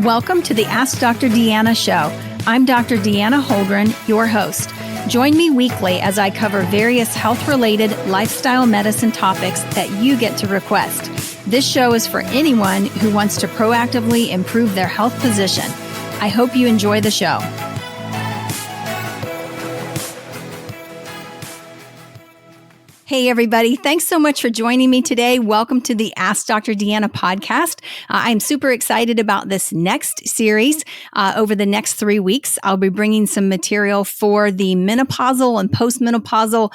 Welcome to the Ask Dr. Deanna show. I'm Dr. Deanna Holgren, your host. Join me weekly as I cover various health-related lifestyle medicine topics that you get to request. This show is for anyone who wants to proactively improve their health position. I hope you enjoy the show. Hey, everybody. Thanks so much for joining me today. Welcome to the Ask Dr. Deanna podcast. I'm super excited about this next series. Over the next 3 weeks, I'll be bringing some material for the menopausal and postmenopausal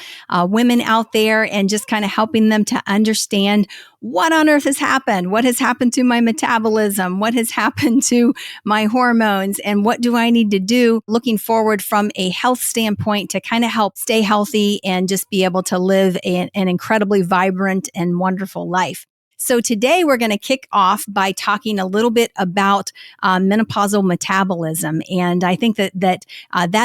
women out there and just kind of helping them to understand what on earth has happened? What has happened to my metabolism? What has happened to my hormones? And what do I need to do looking forward from a health standpoint to kind of help stay healthy and just be able to live an incredibly vibrant and wonderful life? So today we're going to kick off by talking a little bit about menopausal metabolism. And I think that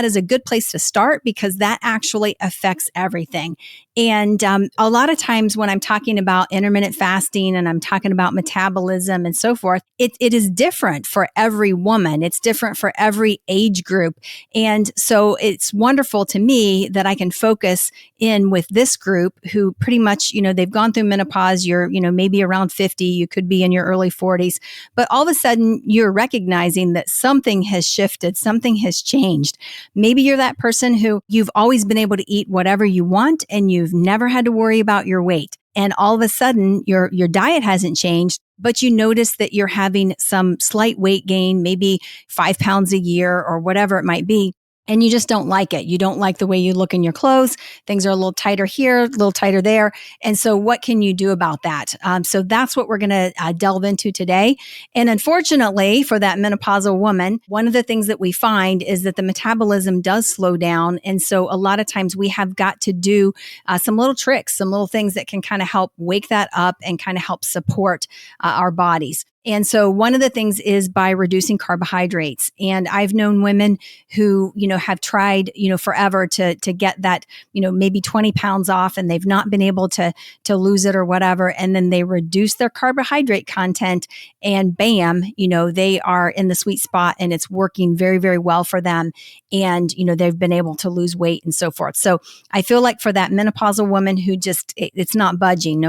is a good place to start because that actually affects everything. And a lot of times when I'm talking about intermittent fasting and I'm talking about metabolism and so forth, it is different for every woman. It's different for every age group. And so it's wonderful to me that I can focus in with this group who pretty much, they've gone through menopause. You're, maybe around 50, you could be in your early 40s, but all of a sudden you're recognizing that something has shifted, something has changed. Maybe you're that person who you've always been able to eat whatever you want and you've never had to worry about your weight. And all of a sudden your diet hasn't changed, but you notice that you're having some slight weight gain, maybe 5 pounds a year or whatever it might be. And you just don't like it. You don't like the way you look in your clothes. Things are a little tighter here, a little tighter there. And so what can you do about that? So that's what we're going to delve into today. And unfortunately for that menopausal woman, one of the things that we find is that the metabolism does slow down. And so a lot of times we have got to do some little tricks, some little things that can kind of help wake that up and kind of help support our bodies. And so one of the things is by reducing carbohydrates. And I've known women who, have tried, forever to get that, maybe 20 pounds off and they've not been able to lose it or whatever. And then they reduce their carbohydrate content and bam, they are in the sweet spot and it's working very, very well for them. And, they've been able to lose weight and so forth. So I feel like for that menopausal woman who just, it's not budging,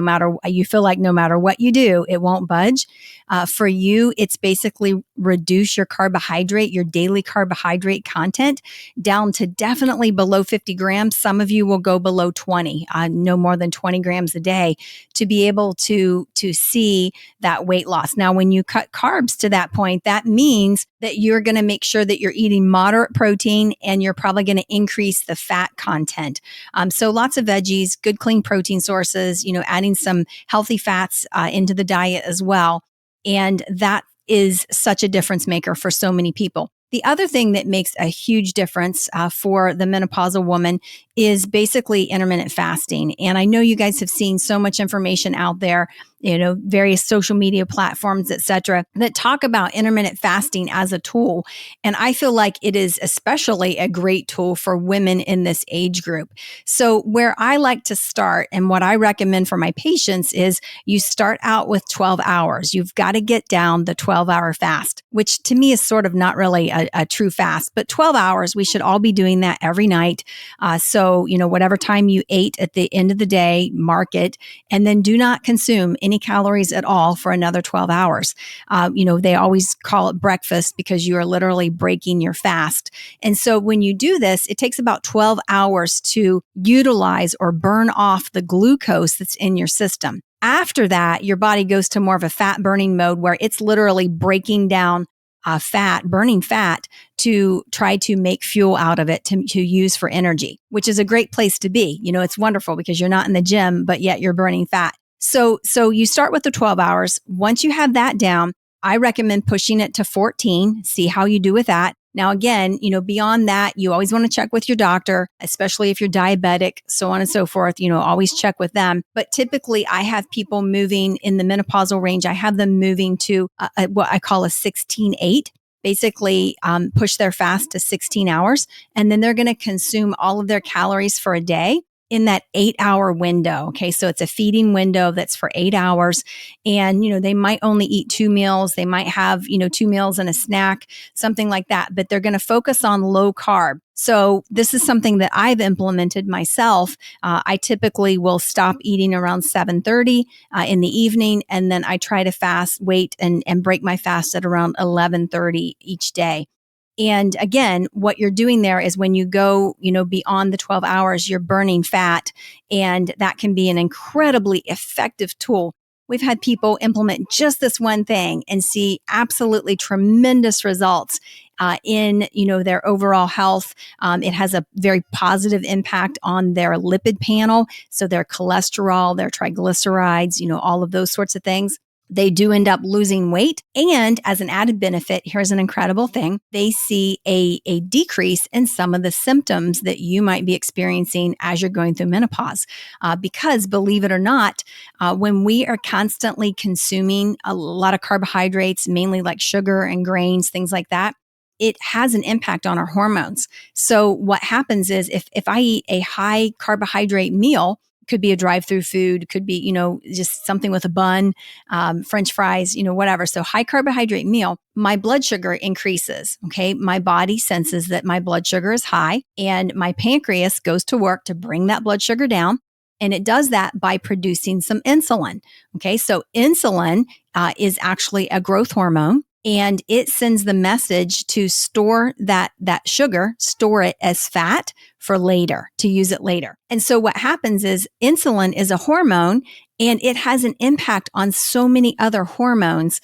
you feel like no matter what you do, it won't budge. For you, it's basically reduce your daily carbohydrate content down to definitely below 50 grams. Some of you will go below 20, no more than 20 grams a day to be able to see that weight loss. Now, when you cut carbs to that point, that means that you're going to make sure that you're eating moderate protein and you're probably going to increase the fat content. So lots of veggies, good clean protein sources, adding some healthy fats into the diet as well. And that is such a difference maker for so many people. The other thing that makes a huge difference for the menopausal woman is basically intermittent fasting. And I know you guys have seen so much information out there, various social media platforms, et cetera, that talk about intermittent fasting as a tool. And I feel like it is especially a great tool for women in this age group. So where I like to start and what I recommend for my patients is you start out with 12 hours. You've got to get down the 12-hour fast, which to me is sort of not really a true fast, but 12 hours, we should all be doing that every night. So, whatever time you ate at the end of the day, mark it, and then do not consume any calories at all for another 12 hours. They always call it breakfast because you are literally breaking your fast. And so when you do this, it takes about 12 hours to utilize or burn off the glucose that's in your system. After that, your body goes to more of a fat burning mode where it's literally breaking down burning fat to try to make fuel out of it to use for energy, which is a great place to be. It's wonderful because you're not in the gym, but yet you're burning fat. So you start with the 12 hours. Once you have that down, I recommend pushing it to 14, see how you do with that. Now, again, beyond that, you always want to check with your doctor, especially if you're diabetic, so on and so forth, always check with them. But typically I have people moving in the menopausal range. I have them moving to what I call a 16-8. Basically push their fast to 16 hours, and then they're going to consume all of their calories for a day. in that 8-hour window. Okay. So it's a feeding window that's for 8 hours. And, they might only eat 2 meals. They might have, 2 meals and a snack, something like that, but they're going to focus on low carb. So this is something that I've implemented myself. I typically will stop eating around 7:30 in the evening. And then I try to wait and break my fast at around 11:30 each day. And again, what you're doing there is when you go, beyond the 12 hours, you're burning fat, and that can be an incredibly effective tool. We've had people implement just this one thing and see absolutely tremendous results in, their overall health. It has a very positive impact on their lipid panel. So their cholesterol, their triglycerides, all of those sorts of things. They do end up losing weight. And as an added benefit, here's an incredible thing. They see a decrease in some of the symptoms that you might be experiencing as you're going through menopause. Because believe it or not, when we are constantly consuming a lot of carbohydrates, mainly like sugar and grains, things like that, it has an impact on our hormones. So what happens is if I eat a high carbohydrate meal, could be a drive-through food, could be, just something with a bun, French fries, whatever. So high carbohydrate meal, my blood sugar increases. Okay. My body senses that my blood sugar is high, and my pancreas goes to work to bring that blood sugar down. And it does that by producing some insulin. Okay. So insulin is actually a growth hormone. And it sends the message to store that sugar, store it as fat for later, to use it later. And so what happens is insulin is a hormone, and it has an impact on so many other hormones,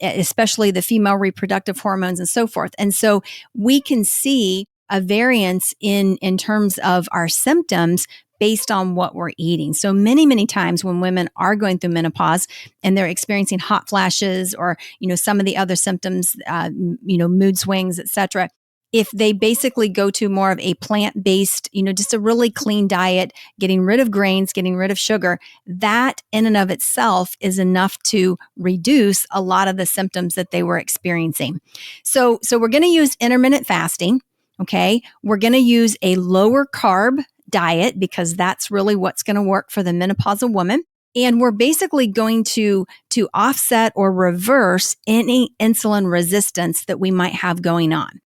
especially the female reproductive hormones and so forth. And so we can see a variance in terms of our symptoms based on what we're eating. So many, many times when women are going through menopause and they're experiencing hot flashes or, some of the other symptoms, mood swings, etc., if they basically go to more of a plant-based, just a really clean diet, getting rid of grains, getting rid of sugar, that in and of itself is enough to reduce a lot of the symptoms that they were experiencing. So we're going to use intermittent fasting. Okay. We're going to use a lower carb diet because that's really what's going to work for the menopausal woman. And we're basically going to offset or reverse any insulin resistance that we might have going on.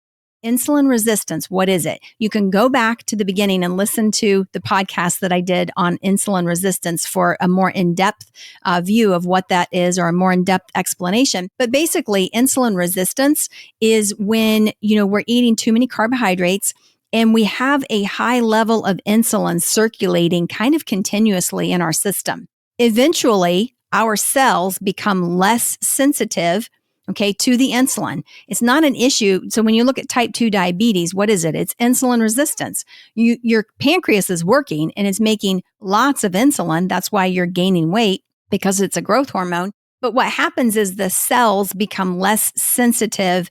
Insulin resistance, what is it? You can go back to the beginning and listen to the podcast that I did on insulin resistance for a more in-depth view of what that is, or a more in-depth explanation. But basically, insulin resistance is when, we're eating too many carbohydrates and we have a high level of insulin circulating kind of continuously in our system. Eventually, our cells become less sensitive, to the insulin. It's not an issue. So when you look at type 2 diabetes, what is it? It's insulin resistance. Your pancreas is working and it's making lots of insulin. That's why you're gaining weight, because it's a growth hormone. But what happens is the cells become less sensitive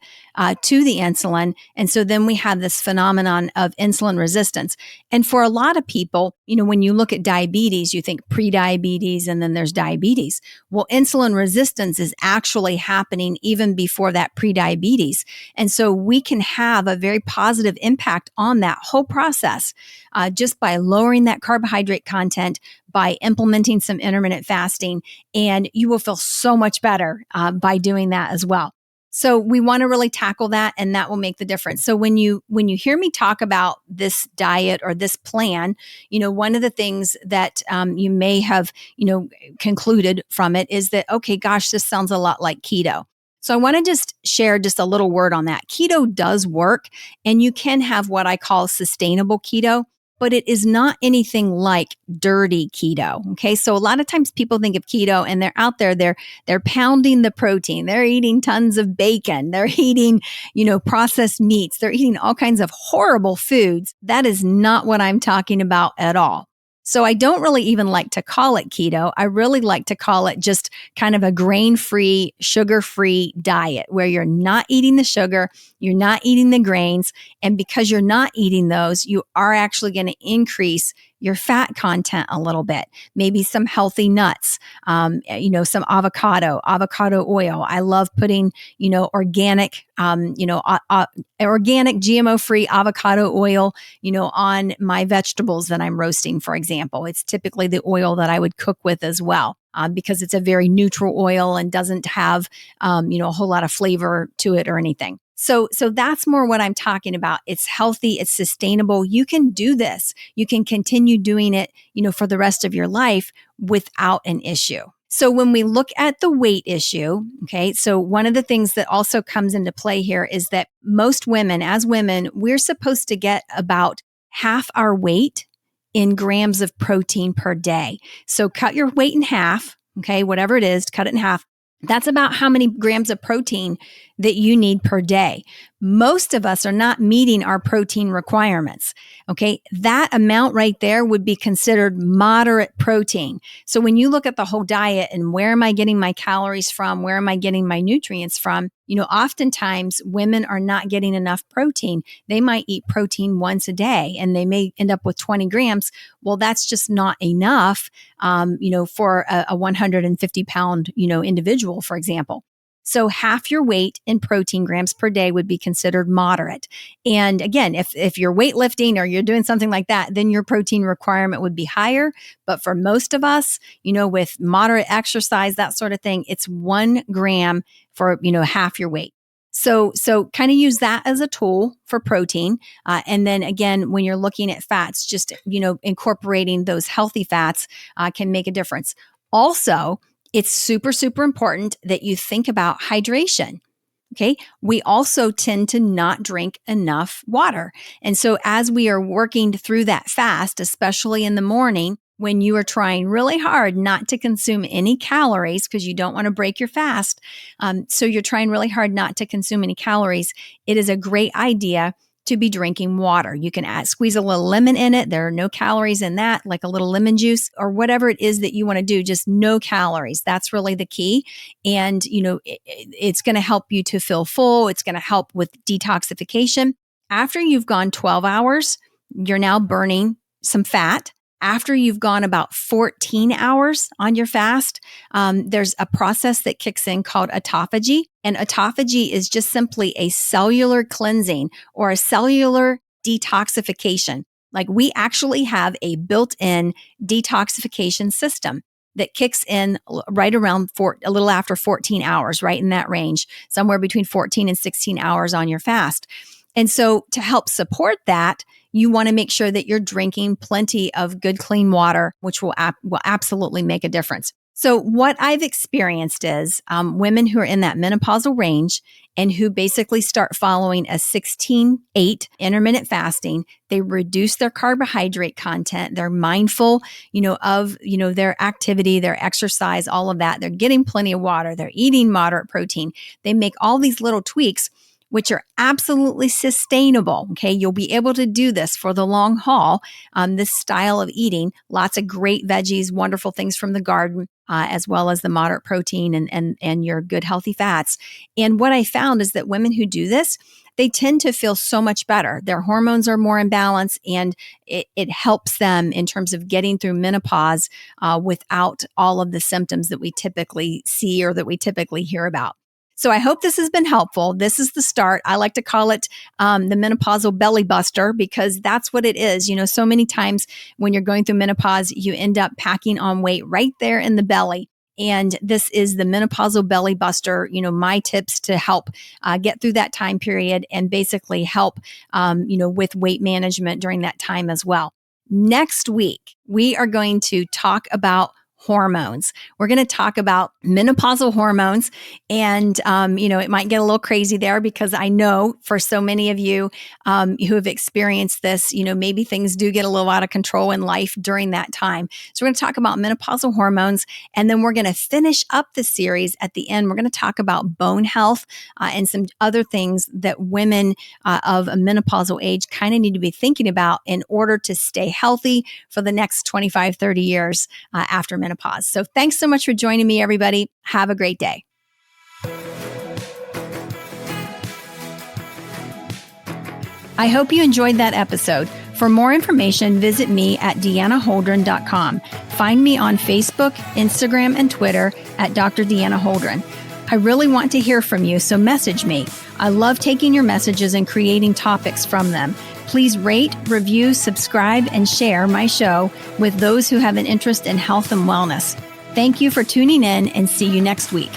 to the insulin. And so then we have this phenomenon of insulin resistance. And for a lot of people, when you look at diabetes, you think pre-diabetes and then there's diabetes. Well, insulin resistance is actually happening even before that pre-diabetes. And so we can have a very positive impact on that whole process just by lowering that carbohydrate content, by implementing some intermittent fasting, and you will feel so much better by doing that as well. So we want to really tackle that, and that will make the difference. So when you hear me talk about this diet or this plan, one of the things that you may have, concluded from it is that, okay, gosh, this sounds a lot like keto. So I want to just share just a little word on that. Keto does work, and you can have what I call sustainable keto, but it is not anything like dirty keto. Okay. So a lot of times people think of keto and they're out there, they're pounding the protein. They're eating tons of bacon. They're eating, processed meats. They're eating all kinds of horrible foods. That is not what I'm talking about at all. So I don't really even like to call it keto. I really like to call it just kind of a grain-free, sugar-free diet where you're not eating the sugar, you're not eating the grains, and because you're not eating those, you are actually going to increase your fat content a little bit, maybe some healthy nuts, some avocado oil. I love putting, organic, organic GMO-free avocado oil, on my vegetables that I'm roasting, for example. It's typically the oil that I would cook with as well. Because it's a very neutral oil and doesn't have, a whole lot of flavor to it or anything. So that's more what I'm talking about. It's healthy. It's sustainable. You can do this. You can continue doing it, for the rest of your life without an issue. So when we look at the weight issue, okay, so one of the things that also comes into play here is that most women, as women, we're supposed to get about half our weight in grams of protein per day. So cut your weight in half, okay, whatever it is, cut it in half. That's about how many grams of protein that you need per day. Most of us are not meeting our protein requirements. Okay. That amount right there would be considered moderate protein. So when you look at the whole diet and where am I getting my calories from? Where am I getting my nutrients from? Oftentimes women are not getting enough protein. They might eat protein once a day and they may end up with 20 grams. Well, that's just not enough, for a 150 pound, individual, for example. So half your weight in protein grams per day would be considered moderate. And again, if you're weightlifting or you're doing something like that, then your protein requirement would be higher. But for most of us, with moderate exercise, that sort of thing, it's 1 gram for, half your weight. So kind of use that as a tool for protein. And then again, when you're looking at fats, just, incorporating those healthy fats can make a difference. Also, it's super, super important that you think about hydration. Okay. We also tend to not drink enough water. And so as we are working through that fast, especially in the morning, when you are trying really hard not to consume any calories because you don't want to break your fast. So you're trying really hard not to consume any calories. It is a great idea to be drinking water. You can squeeze a little lemon in it. There are no calories in that, like a little lemon juice or whatever it is that you want to do, just no calories. That's really the key. And, it's going to help you to feel full. It's going to help with detoxification. After you've gone 12 hours, you're now burning some fat. After you've gone about 14 hours on your fast, there's a process that kicks in called autophagy. And autophagy is just simply a cellular cleansing or a cellular detoxification. Like we actually have a built-in detoxification system that kicks in right around a little after 14 hours, right in that range, somewhere between 14 and 16 hours on your fast. And so to help support that, you want to make sure that you're drinking plenty of good, clean water, which will absolutely make a difference. So what I've experienced is women who are in that menopausal range and who basically start following a 16-8 intermittent fasting, they reduce their carbohydrate content. They're mindful, of, their activity, their exercise, all of that. They're getting plenty of water. They're eating moderate protein. They make all these little tweaks which are absolutely sustainable. Okay. You'll be able to do this for the long haul. This style of eating, lots of great veggies, wonderful things from the garden, as well as the moderate protein and your good healthy fats. And what I found is that women who do this, they tend to feel so much better. Their hormones are more in balance and it helps them in terms of getting through menopause without all of the symptoms that we typically see or that we typically hear about. So I hope this has been helpful. This is the start. I like to call it the menopausal belly buster because that's what it is. So many times when you're going through menopause, you end up packing on weight right there in the belly. And this is the menopausal belly buster, my tips to help get through that time period and basically help, with weight management during that time as well. Next week, we are going to talk about hormones. We're going to talk about menopausal hormones. And, it might get a little crazy there because I know for so many of you who have experienced this, maybe things do get a little out of control in life during that time. So we're going to talk about menopausal hormones. And then we're going to finish up the series at the end. We're going to talk about bone health and some other things that women of a menopausal age kind of need to be thinking about in order to stay healthy for the next 25, 30 years after menopause. So thanks so much for joining me, everybody. Have a great day. I hope you enjoyed that episode. For more information, visit me at deannaholdren.com. Find me on Facebook, Instagram, and Twitter at Dr. Deanna Holdren. I really want to hear from you, so message me. I love taking your messages and creating topics from them. Please rate, review, subscribe, and share my show with those who have an interest in health and wellness. Thank you for tuning in, and see you next week.